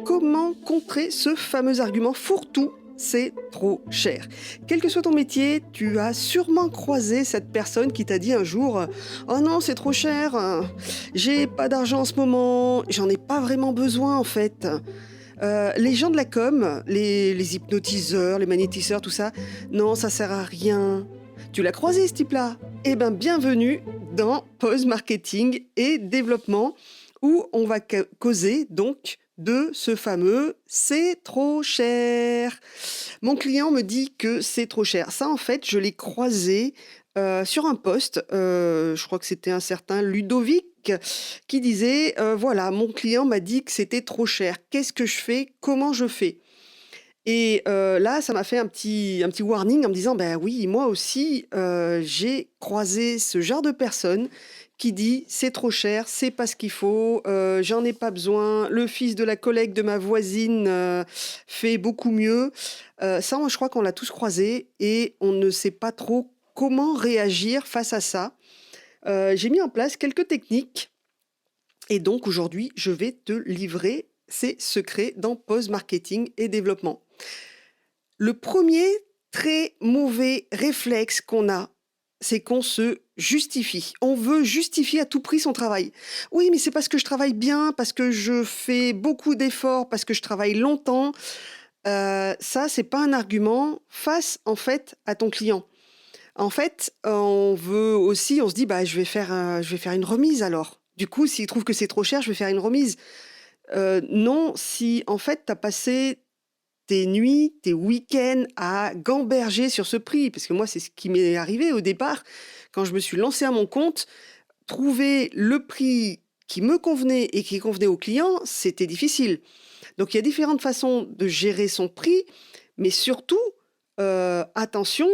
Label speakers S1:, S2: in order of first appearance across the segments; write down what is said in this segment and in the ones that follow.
S1: Comment contrer ce fameux argument fourre-tout? C'est trop cher. Quel que soit ton métier, tu as sûrement croisé cette personne qui t'a dit un jour «Oh non, c'est trop cher, j'ai pas d'argent en ce moment, j'en ai pas vraiment besoin en fait». Les gens de la com, les hypnotiseurs, les magnétiseurs, tout ça, non, ça sert à rien. Tu l'as croisé ce type-là? Eh ben, bienvenue dans Pause Marketing et Développement, où on va causer donc de ce fameux «c'est trop cher». Mon client me dit que c'est trop cher. Ça, en fait, je l'ai croisé sur un post, je crois que c'était un certain Ludovic qui disait voilà, mon client m'a dit que c'était trop cher. Qu'est-ce que je fais? Comment je fais? Et là, ça m'a fait un petit warning en me disant: «Ben oui, moi aussi, j'ai croisé ce genre de personne qui dit: "C'est trop cher, c'est pas ce qu'il faut, j'en ai pas besoin, le fils de la collègue de ma voisine, fait beaucoup mieux". Ça, je crois qu'on l'a tous croisé et on ne sait pas trop comment réagir face à ça. J'ai mis en place quelques techniques et donc aujourd'hui, je vais te livrer ces secrets dans Pause Marketing et Développement. Le premier très mauvais réflexe qu'on a, c'est qu'on se justifie. On veut justifier à tout prix son travail. Oui, mais c'est parce que je travaille bien, parce que je fais beaucoup d'efforts, parce que je travaille longtemps. Ça, c'est pas un argument face, en fait, à ton client. En fait, on se dit: «Bah, je vais faire une remise alors». Du coup, s'il trouve que c'est trop cher, je vais faire une remise. Non, si en fait, tu as passé tes nuits, tes week-ends à gamberger sur ce prix, parce que moi, c'est ce qui m'est arrivé au départ. Quand je me suis lancée à mon compte, trouver le prix qui me convenait et qui convenait au client, c'était difficile. Donc il y a différentes façons de gérer son prix, mais surtout, attention,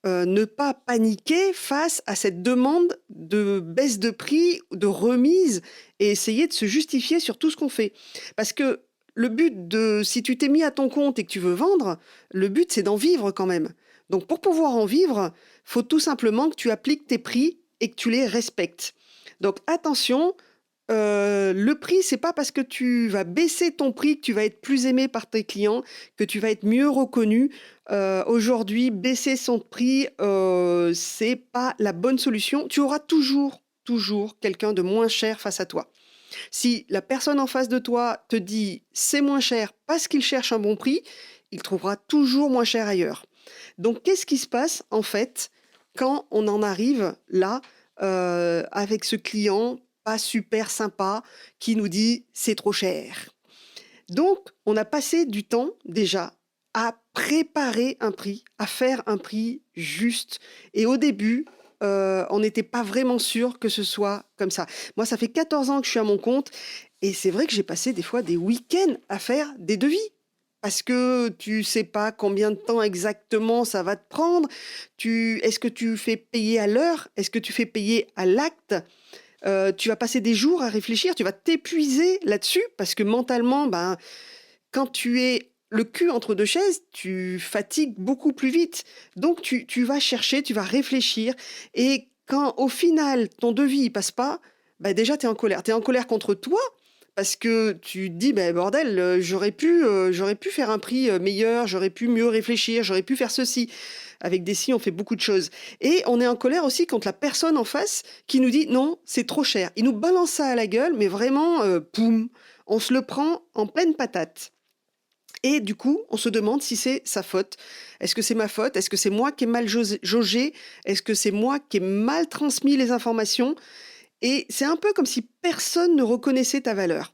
S1: ne pas paniquer face à cette demande de baisse de prix, de remise et essayer de se justifier sur tout ce qu'on fait. Parce que le but de si tu t'es mis à ton compte et que tu veux vendre, le but c'est d'en vivre quand même. Donc pour pouvoir en vivre, faut tout simplement que tu appliques tes prix et que tu les respectes. Donc attention, le prix, c'est pas parce que tu vas baisser ton prix que tu vas être plus aimé par tes clients, que tu vas être mieux reconnu. Aujourd'hui, baisser son prix, c'est pas la bonne solution. Tu auras toujours, toujours quelqu'un de moins cher face à toi. Si la personne en face de toi te dit: «C'est moins cher» parce qu'il cherche un bon prix, il trouvera toujours moins cher ailleurs. Donc qu'est-ce qui se passe, en fait, quand on en arrive là, avec ce client pas super sympa qui nous dit: «C'est trop cher». Donc on a passé du temps déjà à préparer un prix, à faire un prix juste et au début, on n'était pas vraiment sûr que ce soit comme ça. Moi, ça fait 14 ans que je suis à mon compte et c'est vrai que j'ai passé des fois des week-ends à faire des devis. Parce que tu sais pas combien de temps exactement ça va te prendre. Est-ce que tu fais payer à l'heure? Est-ce que tu fais payer à l'acte? Tu vas passer des jours à réfléchir, tu vas t'épuiser là-dessus parce que mentalement, ben, quand tu es le cul entre 2 chaises, tu fatigues beaucoup plus vite. Donc tu vas chercher, tu vas réfléchir et quand au final ton devis il passe pas, bah, déjà tu es en colère. Tu es en colère contre toi parce que tu te dis: «Beh, bordel, j'aurais pu faire un prix, meilleur, j'aurais pu mieux réfléchir, j'aurais pu faire ceci». Avec des «si», on fait beaucoup de choses et on est en colère aussi contre la personne en face qui nous dit: «Non, c'est trop cher». Il nous balance ça à la gueule, mais vraiment, poum, on se le prend en pleine patate. Et du coup, on se demande si c'est sa faute. Est-ce que c'est ma faute? Est-ce que c'est moi qui ai mal jaugé? Est-ce que c'est moi qui ai mal transmis les informations? Et c'est un peu comme si personne ne reconnaissait ta valeur.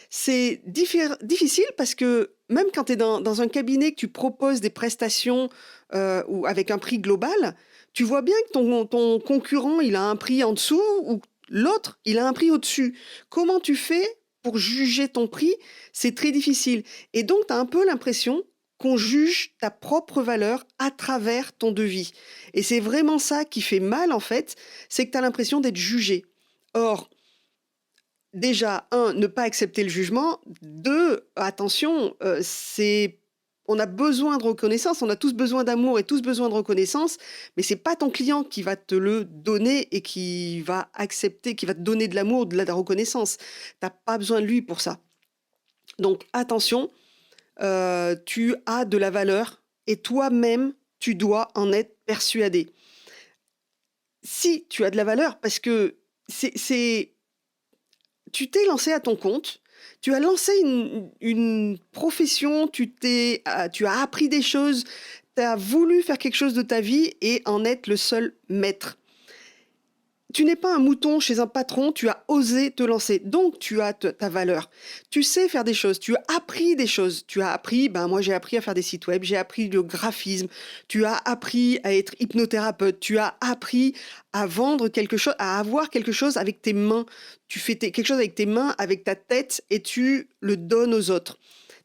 S1: C'est difficile parce que même quand tu es dans un cabinet que tu proposes des prestations, ou avec un prix global, tu vois bien que ton concurrent, il a un prix en dessous ou l'autre, il a un prix au-dessus. Comment tu fais pour juger ton prix? C'est très difficile et donc tu as un peu l'impression qu'on juge ta propre valeur à travers ton devis et c'est vraiment ça qui fait mal, en fait, c'est que tu as l'impression d'être jugé. Or, déjà, un, ne pas accepter le jugement. 2, attention, c'est On a besoin de reconnaissance, on a tous besoin d'amour et tous besoin de reconnaissance, mais c'est pas ton client qui va te le donner et qui va accepter, qui va te donner de l'amour, de la reconnaissance. T'as pas besoin de lui pour ça. Donc attention, tu as de la valeur et toi-même, tu dois en être persuadé. Si tu as de la valeur, parce que tu t'es lancé à ton compte, tu as lancé une profession, tu as appris des choses, tu as voulu faire quelque chose de ta vie et en être le seul maître. Tu n'es pas un mouton chez un patron, tu as osé te lancer, donc tu as ta valeur. Tu sais faire des choses, tu as appris des choses. Tu as appris, moi j'ai appris à faire des sites web, j'ai appris le graphisme, tu as appris à être hypnothérapeute, tu as appris à vendre quelque chose, à avoir quelque chose avec tes mains. Tu fais quelque chose avec tes mains, avec ta tête et tu le donnes aux autres.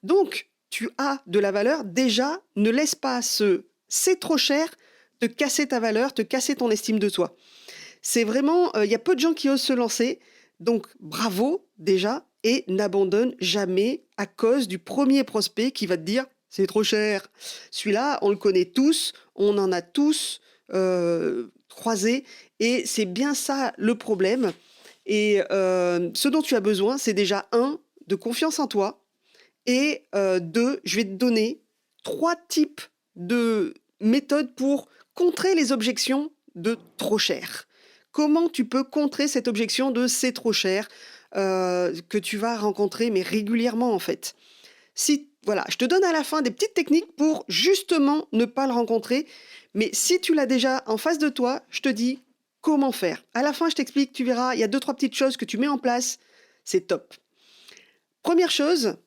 S1: Donc tu as de la valeur. Déjà, ne laisse pas c'est trop cher te casser ta valeur, te casser ton estime de toi. C'est vraiment, il y a peu de gens qui osent se lancer, donc bravo déjà et n'abandonne jamais à cause du premier prospect qui va te dire: «C'est trop cher». Celui-là, on le connaît tous, on en a tous, croisé et c'est bien ça le problème et ce dont tu as besoin, c'est déjà un de confiance en toi et 2, je vais te donner 3 types de méthodes pour contrer les objections de trop cher. Comment tu peux contrer cette objection de c'est trop cher que tu vas rencontrer, mais régulièrement en fait. Voilà, je te donne à la fin des petites techniques pour justement ne pas le rencontrer. Mais si tu l'as déjà en face de toi, je te dis comment faire. À la fin, je t'explique, tu verras, il y a 2-3 petites choses que tu mets en place. C'est top. Première chose,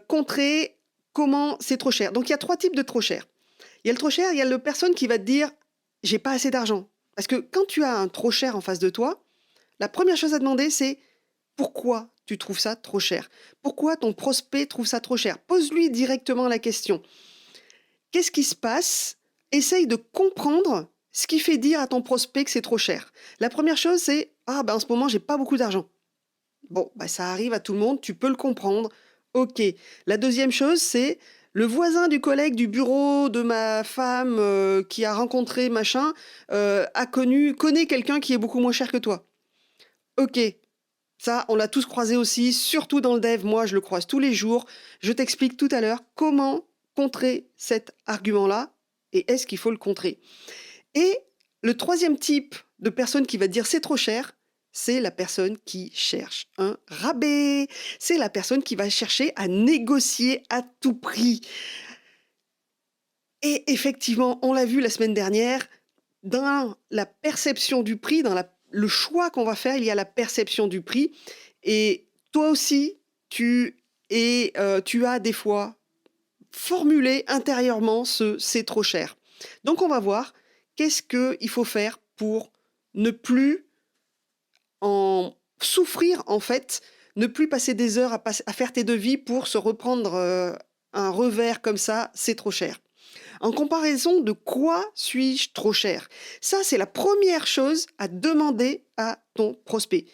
S1: contrer comment c'est trop cher. Donc il y a 3 types de trop cher. Il y a le trop cher, il y a la personne qui va te dire: «J'ai pas assez d'argent». Parce que quand tu as un trop cher en face de toi, la première chose à demander, c'est pourquoi tu trouves ça trop cher? Pourquoi ton prospect trouve ça trop cher? Pose-lui directement la question. Qu'est-ce qui se passe? Essaye de comprendre ce qui fait dire à ton prospect que c'est trop cher. La première chose, c'est: «Ah, en ce moment, j'ai pas beaucoup d'argent». Bon, ça arrive à tout le monde, tu peux le comprendre. OK. La deuxième chose, c'est le voisin du collègue du bureau de ma femme qui a rencontré machin, connaît quelqu'un qui est beaucoup moins cher que toi. OK. Ça, on l'a tous croisé aussi, surtout dans le dev. Moi, je le croise tous les jours. Je t'explique tout à l'heure comment contrer cet argument-là et est-ce qu'il faut le contrer. Et le troisième type de personne qui va dire c'est trop cher, c'est la personne qui cherche un rabais. C'est la personne qui va chercher à négocier à tout prix. Et effectivement, on l'a vu la semaine dernière, dans la perception du prix, le choix qu'on va faire, il y a la perception du prix. Et toi aussi, tu as des fois formulé intérieurement c'est trop cher. Donc on va voir qu'est-ce qu'il faut faire pour ne plus en souffrir en fait, ne plus passer des heures à faire tes devis pour se reprendre un revers comme ça, c'est trop cher. En comparaison de quoi suis-je trop cher? Ça, c'est la première chose à demander à ton prospect.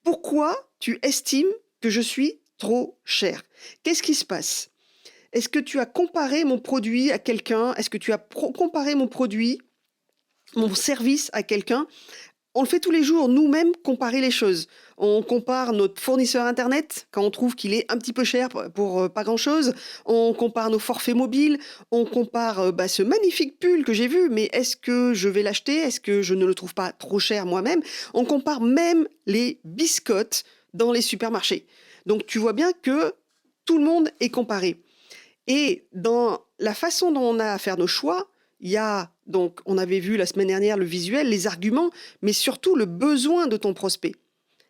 S1: Pourquoi tu estimes que je suis trop cher? Qu'est-ce qui se passe? Est-ce que tu as comparé mon produit à quelqu'un? Est-ce que tu as comparé mon produit, mon service à quelqu'un? On le fait tous les jours, nous-mêmes, comparer les choses. On compare notre fournisseur Internet quand on trouve qu'il est un petit peu cher pour pas grand-chose. On compare nos forfaits mobiles. On compare ce magnifique pull que j'ai vu, mais est-ce que je vais l'acheter? Est-ce que je ne le trouve pas trop cher moi-même? On compare même les biscottes dans les supermarchés. Donc tu vois bien que tout le monde est comparé. Et dans la façon dont on a à faire nos choix, il y a donc, on avait vu la semaine dernière le visuel, les arguments, mais surtout le besoin de ton prospect.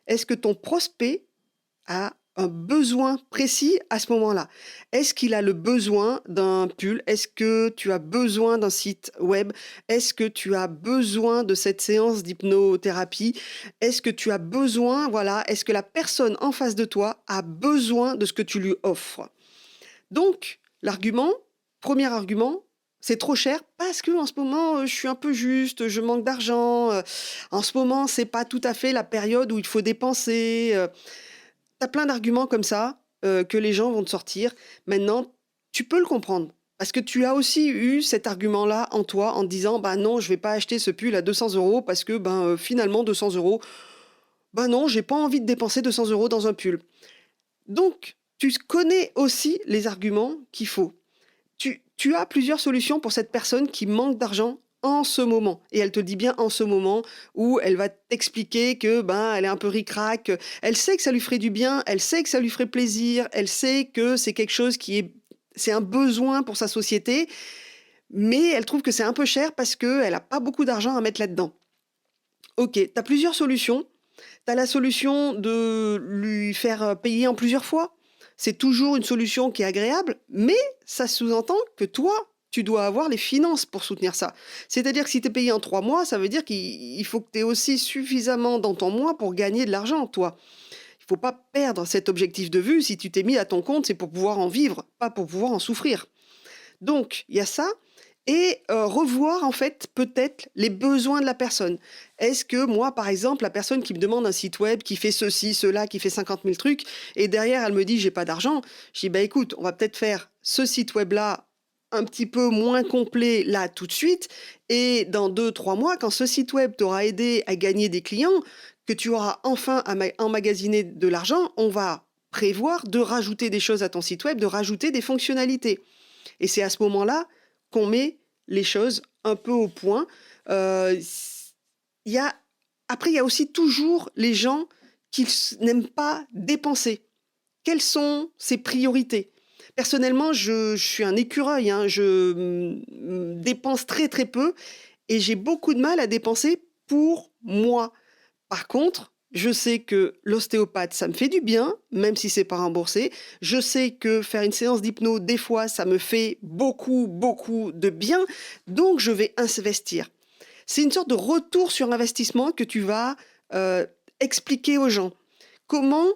S1: Est-ce que ton prospect a un besoin précis à ce moment-là? Est-ce qu'il a le besoin d'un pull? Est-ce que tu as besoin d'un site web? Est-ce que tu as besoin de cette séance d'hypnothérapie? Est-ce que tu as besoin, voilà, est-ce que la personne en face de toi a besoin de ce que tu lui offres? Donc, premier argument, c'est trop cher parce que en ce moment, je suis un peu juste, je manque d'argent, en ce moment, c'est pas tout à fait la période où il faut dépenser, tu as plein d'arguments comme ça, que les gens vont te sortir. Maintenant, tu peux le comprendre. Parce que tu as aussi eu cet argument-là en toi en te disant, bah non, je vais pas acheter ce pull à 200 euros parce que finalement 200 euros, bah non, j'ai pas envie de dépenser 200 euros dans un pull. Donc, tu connais aussi les arguments qu'il faut. Tu as plusieurs solutions pour cette personne qui manque d'argent en ce moment. Et elle te dit bien en ce moment où elle va t'expliquer que elle est un peu ric-rac. Elle sait que ça lui ferait du bien, elle sait que ça lui ferait plaisir, elle sait que c'est quelque chose c'est un besoin pour sa société, mais elle trouve que c'est un peu cher parce qu'elle n'a pas beaucoup d'argent à mettre là-dedans. Ok, tu as plusieurs solutions. Tu as la solution de lui faire payer en plusieurs fois. C'est toujours une solution qui est agréable, mais ça sous-entend que toi, tu dois avoir les finances pour soutenir ça. C'est-à-dire que si tu es payé en 3 mois, ça veut dire qu'il faut que tu aies aussi suffisamment dans ton mois pour gagner de l'argent, toi. Il ne faut pas perdre cet objectif de vue. Si tu t'es mis à ton compte, c'est pour pouvoir en vivre, pas pour pouvoir en souffrir. Donc, il y a ça. Et revoir, en fait, peut-être les besoins de la personne. Est-ce que moi, par exemple, la personne qui me demande un site web, qui fait ceci, cela, qui fait 50 000 trucs, et derrière, elle me dit, j'ai pas d'argent, je dis, écoute, on va peut-être faire ce site web-là un petit peu moins complet, là, tout de suite, et dans 2, 3 mois, quand ce site web t'aura aidé à gagner des clients, que tu auras enfin emmagasiné de l'argent, on va prévoir de rajouter des choses à ton site web, de rajouter des fonctionnalités. Et c'est à ce moment-là qu'on met les choses un peu au point. Euh, il y a, Après, il y a aussi toujours les gens qui n'aiment pas dépenser. Quelles sont ses priorités? Personnellement, je suis un écureuil, hein, je dépense très très peu et j'ai beaucoup de mal à dépenser pour moi. Par contre, je sais que l'ostéopathe, ça me fait du bien, même si c'est pas remboursé. Je sais que faire une séance d'hypno, des fois, ça me fait beaucoup, beaucoup de bien. Donc, je vais investir. C'est une sorte de retour sur investissement que tu vas expliquer aux gens. Comment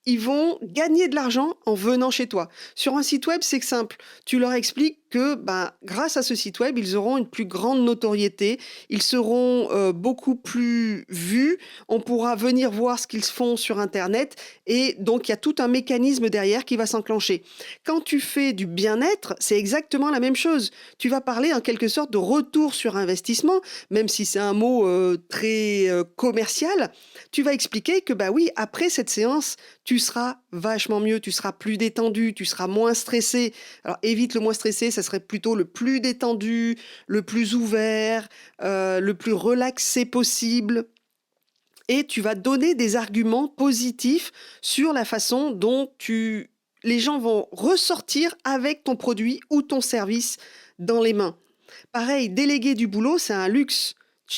S1: ils vont gagner de l'argent en venant chez toi. Sur un site web, c'est simple. Tu leur expliques que grâce à ce site web, ils auront une plus grande notoriété, ils seront beaucoup plus vus, on pourra venir voir ce qu'ils font sur Internet et donc il y a tout un mécanisme derrière qui va s'enclencher. Quand tu fais du bien-être, c'est exactement la même chose. Tu vas parler en quelque sorte de retour sur investissement, même si c'est un mot très commercial. Tu vas expliquer que oui, après cette séance, tu seras vachement mieux, tu seras plus détendu, tu seras moins stressé. Alors évite le moins stressé, ça serait plutôt le plus détendu, le plus ouvert, le plus relaxé possible. Et tu vas donner des arguments positifs sur la façon dont les gens vont ressortir avec ton produit ou ton service dans les mains. Pareil, déléguer du boulot, c'est un luxe.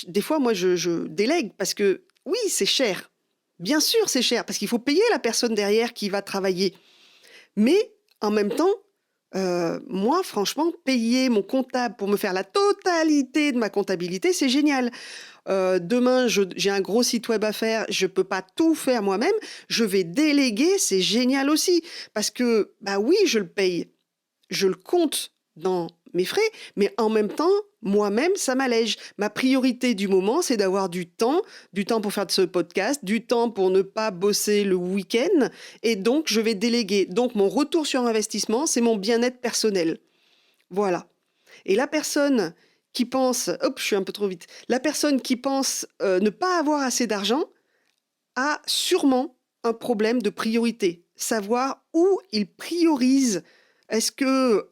S1: Des fois, moi, je délègue parce que oui, c'est cher. Bien sûr, c'est cher parce qu'il faut payer la personne derrière qui va travailler. Mais en même temps, moi, franchement, payer mon comptable pour me faire la totalité de ma comptabilité, c'est génial. Demain, j'ai un gros site web à faire, je peux pas tout faire moi-même, je vais déléguer, c'est génial aussi. Parce que, oui, je le paye, je le compte dans mes frais, mais en même temps, moi-même, ça m'allège. Ma priorité du moment, c'est d'avoir du temps pour faire de ce podcast, du temps pour ne pas bosser le week-end, et donc je vais déléguer. Donc mon retour sur investissement, c'est mon bien-être personnel. Voilà. Et la personne qui pense, hop, je suis un peu trop vite, la personne qui pense ne pas avoir assez d'argent a sûrement un problème de priorité. Savoir où il priorise. Est-ce que,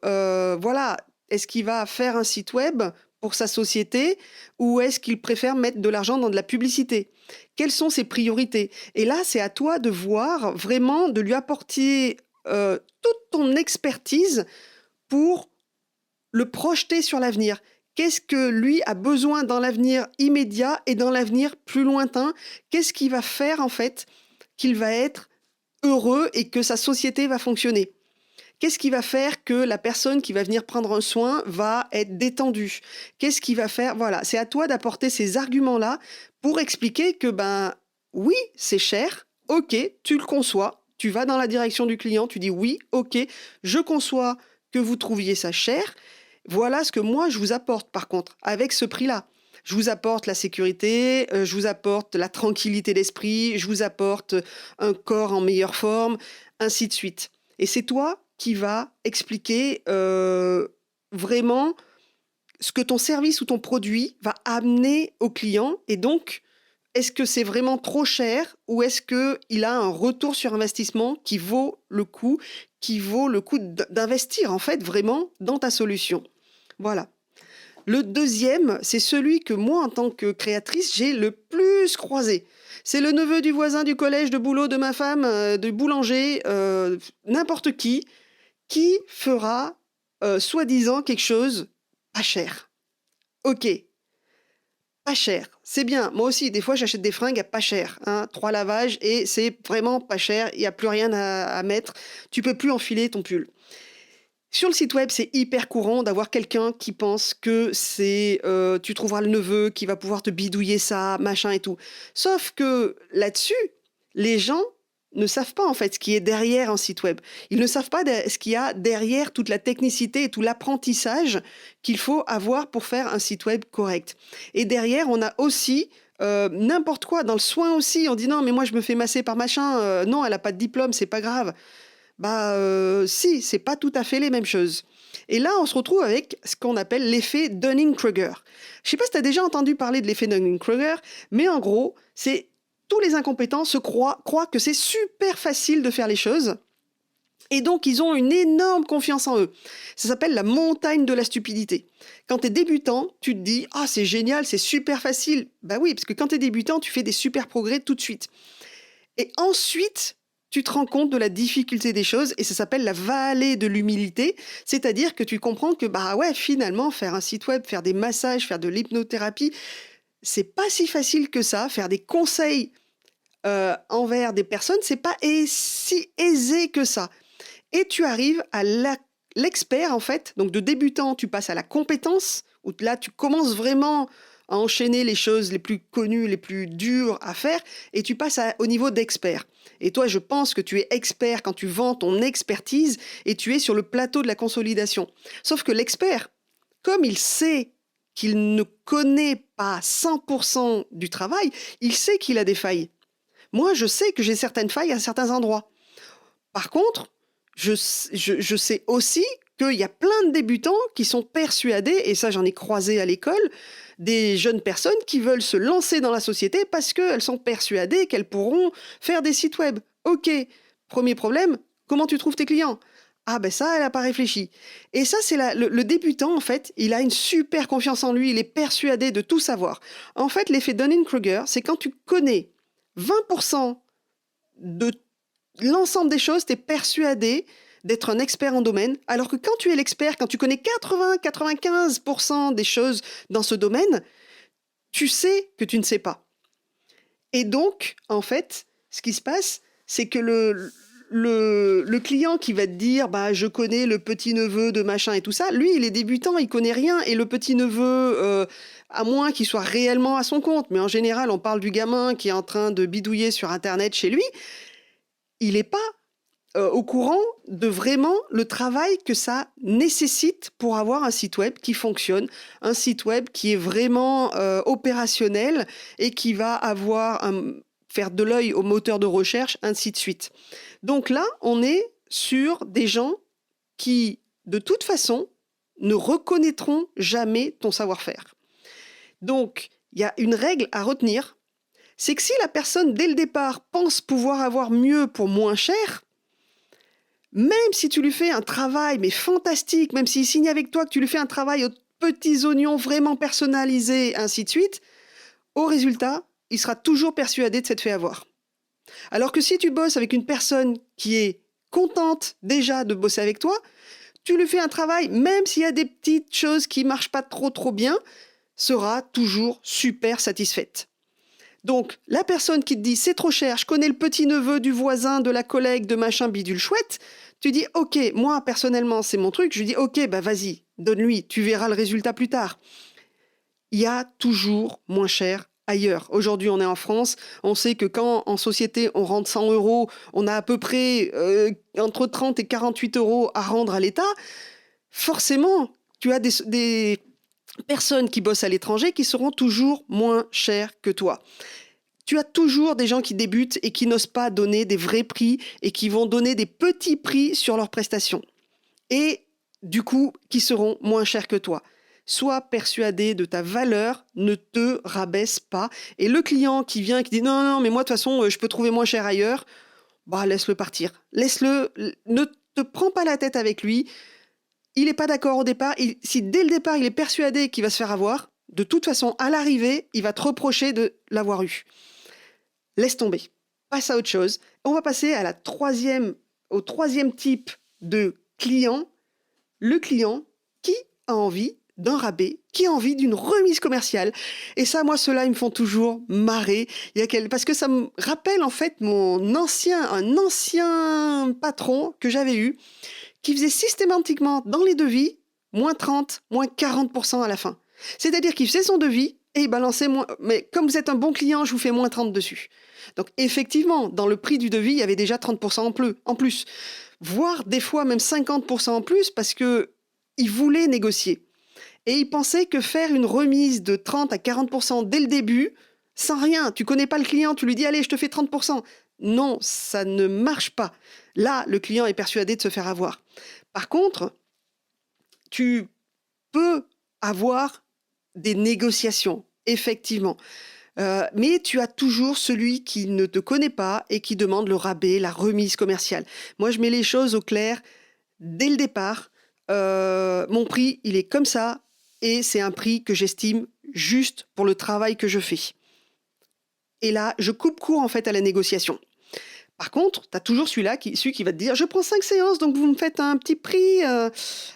S1: est-ce qu'il va faire un site web pour sa société ou est-ce qu'il préfère mettre de l'argent dans de la publicité? Quelles sont ses priorités? Et là, c'est à toi de voir vraiment, de lui apporter toute ton expertise pour le projeter sur l'avenir. Qu'est-ce que lui a besoin dans l'avenir immédiat et dans l'avenir plus lointain? Qu'est-ce qui va faire en fait qu'il va être heureux et que sa société va fonctionner? Qu'est-ce qui va faire que la personne qui va venir prendre un soin va être détendue? Qu'est-ce qui va faire? Voilà, c'est à toi d'apporter ces arguments-là pour expliquer que oui, c'est cher, ok, tu le conçois, tu vas dans la direction du client, tu dis oui, ok, je conçois que vous trouviez ça cher. Voilà ce que moi je vous apporte par contre avec ce prix-là. Je vous apporte la sécurité, je vous apporte la tranquillité d'esprit, je vous apporte un corps en meilleure forme, ainsi de suite. Et c'est toi qui va expliquer vraiment ce que ton service ou ton produit va amener au client. Et donc, est-ce que c'est vraiment trop cher ou est-ce qu'il a un retour sur investissement qui vaut le coup d'investir en fait vraiment dans ta solution. Voilà. Le deuxième, c'est celui que moi, en tant que créatrice, j'ai le plus croisé. C'est le neveu du voisin du collège, de boulot, de ma femme, de boulanger, n'importe qui fera soi-disant quelque chose pas cher. Ok, pas cher, c'est bien. Moi aussi, des fois, j'achète des fringues à pas cher. 3 lavages et c'est vraiment pas cher. Il n'y a plus rien à mettre. Tu peux plus enfiler ton pull. Sur le site web, c'est hyper courant d'avoir quelqu'un qui pense que tu trouveras le neveu qui va pouvoir te bidouiller ça, machin et tout. Sauf que là-dessus, les gens ne savent pas en fait ce qui est derrière un site web. Ils ne savent pas ce qu'il y a derrière toute la technicité et tout l'apprentissage qu'il faut avoir pour faire un site web correct. Et derrière, on a aussi n'importe quoi. Dans le soin aussi, on dit non, mais moi je me fais masser par machin. Non, elle n'a pas de diplôme, c'est pas grave. Si, c'est pas tout à fait les mêmes choses. Et là, on se retrouve avec ce qu'on appelle l'effet Dunning-Kruger. Je sais pas si tu as déjà entendu parler de l'effet Dunning-Kruger, mais en gros, c'est tous les incompétents croient que c'est super facile de faire les choses. Et donc, ils ont une énorme confiance en eux. Ça s'appelle la montagne de la stupidité. Quand tu es débutant, tu te dis « Ah, c'est génial, c'est super facile ». Bah oui, parce que quand tu es débutant, tu fais des super progrès tout de suite. Et ensuite, tu te rends compte de la difficulté des choses et ça s'appelle la vallée de l'humilité, c'est-à-dire que tu comprends que finalement faire un site web, faire des massages, faire de l'hypnothérapie, c'est pas si facile que ça. Faire des conseils envers des personnes, c'est pas si aisé que ça. Et tu arrives à l'expert en fait. Donc de débutant, tu passes à la compétence où là tu commences vraiment à enchaîner les choses les plus connues, les plus dures à faire, et tu passes au niveau d'expert. Et toi, je pense que tu es expert quand tu vends ton expertise et tu es sur le plateau de la consolidation. Sauf que l'expert, comme il sait qu'il ne connaît pas 100% du travail, il sait qu'il a des failles. Moi, je sais que j'ai certaines failles à certains endroits. Par contre, je sais aussi qu'il y a plein de débutants qui sont persuadés, et ça j'en ai croisé à l'école, des jeunes personnes qui veulent se lancer dans la société parce qu'elles sont persuadées qu'elles pourront faire des sites web. Ok, premier problème, comment tu trouves tes clients ? Ah ben ça, elle n'a pas réfléchi. Et ça, c'est le débutant, en fait, il a une super confiance en lui, il est persuadé de tout savoir. En fait, l'effet Dunning-Kruger, c'est quand tu connais 20% de l'ensemble des choses, tu es persuadé d'être un expert en domaine, alors que quand tu es l'expert, quand tu connais 80-95% des choses dans ce domaine, tu sais que tu ne sais pas. Et donc, en fait, ce qui se passe, c'est que le client qui va te dire je connais le petit-neveu de machin et tout ça, lui, il est débutant, il connaît rien, et le petit-neveu, à moins qu'il soit réellement à son compte, mais en général, on parle du gamin qui est en train de bidouiller sur Internet chez lui, il n'est pas au courant de vraiment le travail que ça nécessite pour avoir un site web qui fonctionne, un site web qui est vraiment opérationnel et qui va faire de l'œil au moteur de recherche, ainsi de suite. Donc là, on est sur des gens qui, de toute façon, ne reconnaîtront jamais ton savoir-faire. Donc, il y a une règle à retenir, c'est que si la personne, dès le départ, pense pouvoir avoir mieux pour moins cher, même si tu lui fais un travail, mais fantastique, même s'il signe avec toi, que tu lui fais un travail aux petits oignons vraiment personnalisé, ainsi de suite, au résultat, il sera toujours persuadé de s'être fait avoir. Alors que si tu bosses avec une personne qui est contente déjà de bosser avec toi, tu lui fais un travail, même s'il y a des petites choses qui ne marchent pas trop bien, sera toujours super satisfaite. Donc, la personne qui te dit « c'est trop cher, je connais le petit-neveu du voisin, de la collègue, de machin bidule chouette », tu dis « ok, moi personnellement c'est mon truc », je lui dis « ok, vas-y, donne-lui, tu verras le résultat plus tard ». Il y a toujours moins cher ailleurs. Aujourd'hui, on est en France, on sait que quand en société on rentre 100 €, on a à peu près entre 30 et 48 € à rendre à l'État. Forcément, tu as des personnes qui bossent à l'étranger qui seront toujours moins chères que toi. Tu as toujours des gens qui débutent et qui n'osent pas donner des vrais prix et qui vont donner des petits prix sur leurs prestations. Et du coup, qui seront moins chers que toi. Sois persuadé de ta valeur, ne te rabaisse pas. Et le client qui vient, qui dit non, non, mais moi de toute façon, je peux trouver moins cher ailleurs, bah laisse-le partir. Laisse-le, ne te prends pas la tête avec lui. Il n'est pas d'accord au départ. Si dès le départ, il est persuadé qu'il va se faire avoir, de toute façon, à l'arrivée, il va te reprocher de l'avoir eu. Laisse tomber. Passe à autre chose. On va passer à au troisième type de client. Le client qui a envie d'un rabais, qui a envie d'une remise commerciale. Et ça, moi, ceux-là, ils me font toujours marrer. Parce que ça me rappelle, en fait, un ancien patron que j'avais eu, qui faisait systématiquement dans les devis, moins 30, moins 40% à la fin. C'est-à-dire qu'il faisait son devis et il balançait moins. Mais comme vous êtes un bon client, je vous fais moins 30 dessus. Donc, effectivement, dans le prix du devis, il y avait déjà 30% en plus. Voire des fois même 50% en plus parce qu'il voulait négocier. Et il pensait que faire une remise de 30 à 40% dès le début, sans rien, tu connais pas le client, tu lui dis allez, je te fais 30%. Non, ça ne marche pas. Là, le client est persuadé de se faire avoir. Par contre, tu peux avoir des négociations, effectivement. Mais tu as toujours celui qui ne te connaît pas et qui demande le rabais, la remise commerciale. Moi, je mets les choses au clair dès le départ. Mon prix, il est comme ça et c'est un prix que j'estime juste pour le travail que je fais. Et là, je coupe court en fait à la négociation. Par contre, tu as toujours celui qui va te dire « Je prends 5 séances, donc vous me faites un petit prix.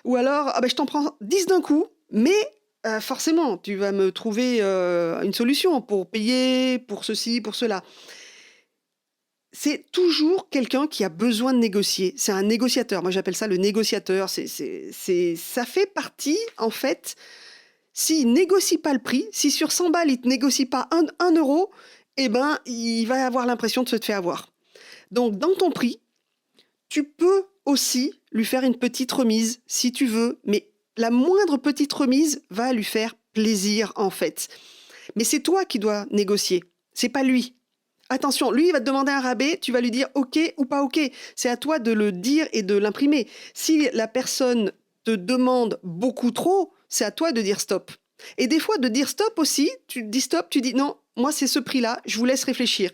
S1: Ou alors, je t'en prends 10 d'un coup, mais forcément, tu vas me trouver une solution pour payer, pour ceci, pour cela. » C'est toujours quelqu'un qui a besoin de négocier. C'est un négociateur. Moi, j'appelle ça le négociateur. Ça fait partie, en fait, s'il ne négocie pas le prix, si sur 100 balles, il ne te négocie pas 1 euro, eh ben, il va avoir l'impression de se te faire avoir. Donc, dans ton prix, tu peux aussi lui faire une petite remise, si tu veux, mais la moindre petite remise va lui faire plaisir, en fait. Mais c'est toi qui dois négocier, c'est pas lui. Attention, lui, il va te demander un rabais, tu vas lui dire OK ou pas OK. C'est à toi de le dire et de l'imprimer. Si la personne te demande beaucoup trop, c'est à toi de dire stop. Et des fois, de dire stop aussi, tu dis stop, tu dis non, moi c'est ce prix-là, je vous laisse réfléchir.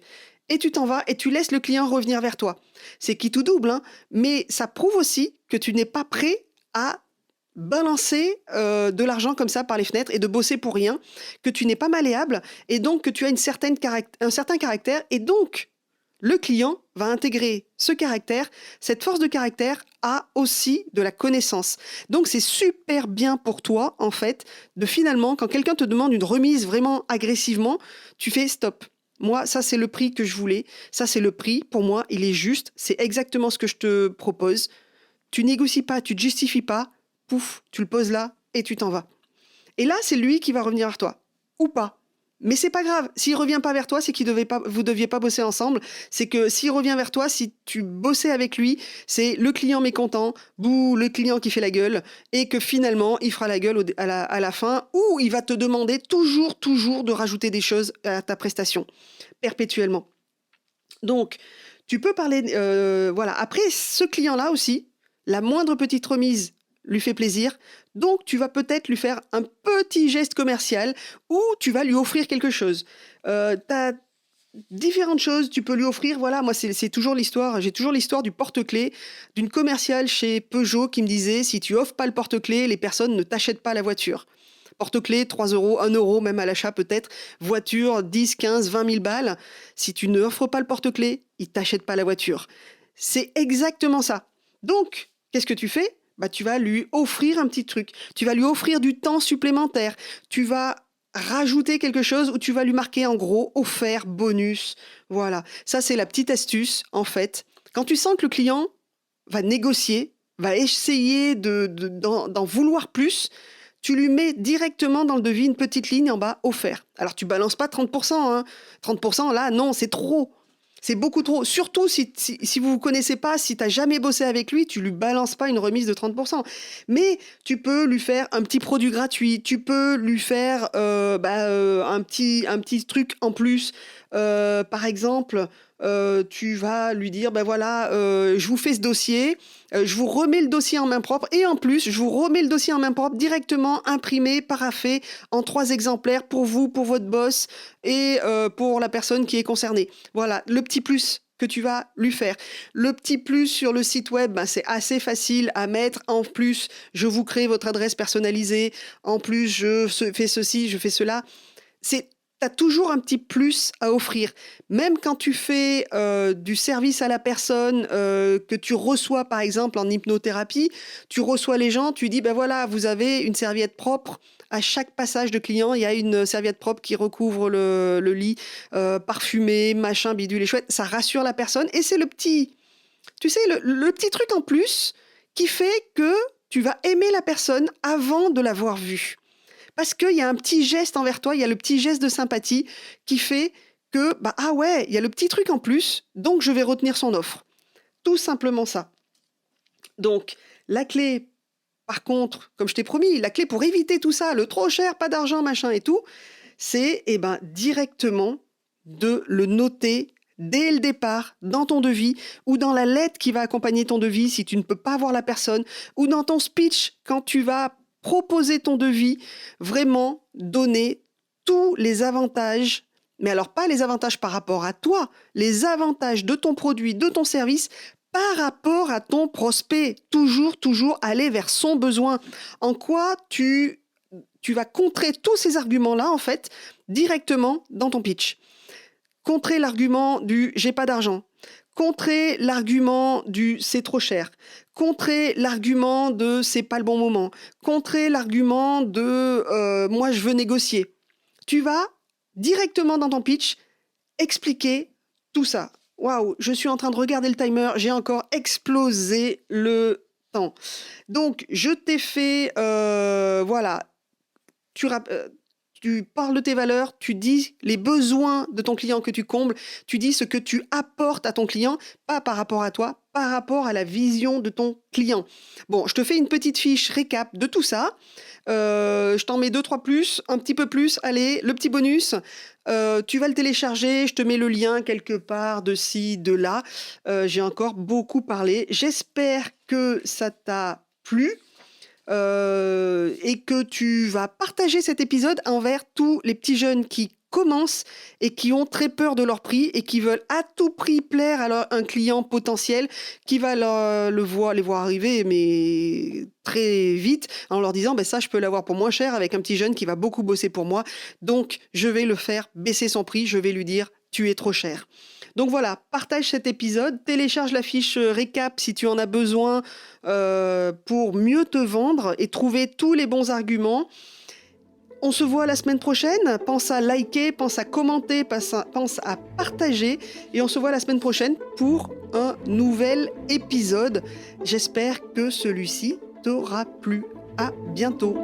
S1: Et tu t'en vas et tu laisses le client revenir vers toi. C'est qui tout double, hein, mais ça prouve aussi que tu n'es pas prêt à balancer de l'argent comme ça par les fenêtres et de bosser pour rien, que tu n'es pas malléable et donc que tu as un certain caractère et donc le client va intégrer ce caractère, cette force de caractère a aussi de la connaissance. Donc c'est super bien pour toi en fait de finalement quand quelqu'un te demande une remise vraiment agressivement, tu fais stop. Moi, ça c'est le prix que je voulais, ça c'est le prix, pour moi il est juste, c'est exactement ce que je te propose. Tu négocies pas, tu te justifies pas, pouf, tu le poses là et tu t'en vas. Et là, c'est lui qui va revenir vers toi. Ou pas. Mais c'est pas grave. S'il revient pas vers toi, c'est vous deviez pas bosser ensemble. C'est que s'il revient vers toi, si tu bossais avec lui, c'est le client mécontent, bouh, le client qui fait la gueule, et que finalement, il fera la gueule à la fin, ou il va te demander toujours de rajouter des choses à ta prestation, perpétuellement. Donc, tu peux parler, voilà. Après, ce client-là aussi, la moindre petite remise lui fait plaisir, donc tu vas peut-être lui faire un petit geste commercial ou tu vas lui offrir quelque chose. Tu as différentes choses, tu peux lui offrir, voilà, moi c'est toujours l'histoire, j'ai toujours l'histoire du porte-clés d'une commerciale chez Peugeot qui me disait, si tu offres pas le porte-clés, les personnes ne t'achètent pas la voiture. Porte-clés, 3 euros, 1 euro même à l'achat peut-être, voiture, 10, 15, 20 000 balles. Si tu ne offres pas le porte-clés, ils ne t'achètent pas la voiture. C'est exactement ça. Donc, qu'est-ce que tu fais ? Tu vas lui offrir un petit truc. Tu vas lui offrir du temps supplémentaire. Tu vas rajouter quelque chose où tu vas lui marquer en gros offert, bonus. Voilà. Ça, c'est la petite astuce, en fait. Quand tu sens que le client va négocier, va essayer d'en vouloir plus, tu lui mets directement dans le devis une petite ligne en bas, offert. Alors, tu balances pas 30%. Hein. 30%, là, non, c'est trop. C'est beaucoup trop. Surtout si vous ne vous connaissez pas, si tu n'as jamais bossé avec lui, tu ne lui balances pas une remise de 30%. Mais tu peux lui faire un petit produit gratuit, tu peux lui faire un petit truc en plus, Par exemple, tu vas lui dire, ben voilà, je vous fais ce dossier, je vous remets le dossier en main propre et en plus, je vous remets le dossier en main propre directement imprimé, paraphé en 3 exemplaires pour vous, pour votre boss et pour la personne qui est concernée. Voilà, le petit plus que tu vas lui faire. Le petit plus sur le site web, ben, c'est assez facile à mettre. En plus, je vous crée votre adresse personnalisée. En plus, fais ceci, je fais cela. T'as toujours un petit plus à offrir. Même quand tu fais du service à la personne, que tu reçois par exemple en hypnothérapie, tu reçois les gens, tu dis, ben voilà, vous avez une serviette propre. À chaque passage de client, il y a une serviette propre qui recouvre le lit, parfumé, machin, bidule et chouette. Ça rassure la personne et c'est le petit, tu sais, le petit truc en plus qui fait que tu vas aimer la personne avant de l'avoir vue. Parce qu'il y a un petit geste envers toi, il y a le petit geste de sympathie qui fait que, bah, ah ouais, il y a le petit truc en plus, donc je vais retenir son offre. Tout simplement ça. Donc, la clé, par contre, comme je t'ai promis, la clé pour éviter tout ça, le trop cher, pas d'argent, machin et tout, c'est directement de le noter dès le départ dans ton devis ou dans la lettre qui va accompagner ton devis si tu ne peux pas voir la personne ou dans ton speech quand tu vas proposer ton devis, vraiment donner tous les avantages, mais alors pas les avantages par rapport à toi, les avantages de ton produit, de ton service par rapport à ton prospect. Toujours aller vers son besoin. En quoi tu vas contrer tous ces arguments-là, en fait, directement dans ton pitch. Contrer l'argument du « j'ai pas d'argent ». Contrer l'argument du « c'est trop cher ». Contrer l'argument de « c'est pas le bon moment ». Contrer l'argument de « moi, je veux négocier ». Tu vas directement dans ton pitch expliquer tout ça. Waouh, je suis en train de regarder le timer, j'ai encore explosé le temps. Donc, je t'ai fait, voilà, tu parles de tes valeurs, tu dis les besoins de ton client que tu combles, tu dis ce que tu apportes à ton client, pas par rapport à toi, par rapport à la vision de ton client. Bon, je te fais une petite fiche récap de tout ça. Je t'en mets 2-3 plus, un petit peu plus. Allez, le petit bonus, tu vas le télécharger, je te mets le lien quelque part de ci, de là. J'ai encore beaucoup parlé. J'espère que ça t'a plu. Et que tu vas partager cet épisode envers tous les petits jeunes qui commencent et qui ont très peur de leur prix et qui veulent à tout prix plaire à un client potentiel qui va les voir arriver mais très vite en leur disant ça je peux l'avoir pour moins cher avec un petit jeune qui va beaucoup bosser pour moi, donc je vais le faire baisser son prix, je vais lui dire tu es trop cher. Donc voilà, partage cet épisode, télécharge la fiche récap si tu en as besoin pour mieux te vendre et trouver tous les bons arguments. On se voit la semaine prochaine. Pense à liker, pense à commenter, pense à partager. Et on se voit la semaine prochaine pour un nouvel épisode. J'espère que celui-ci t'aura plu. À bientôt.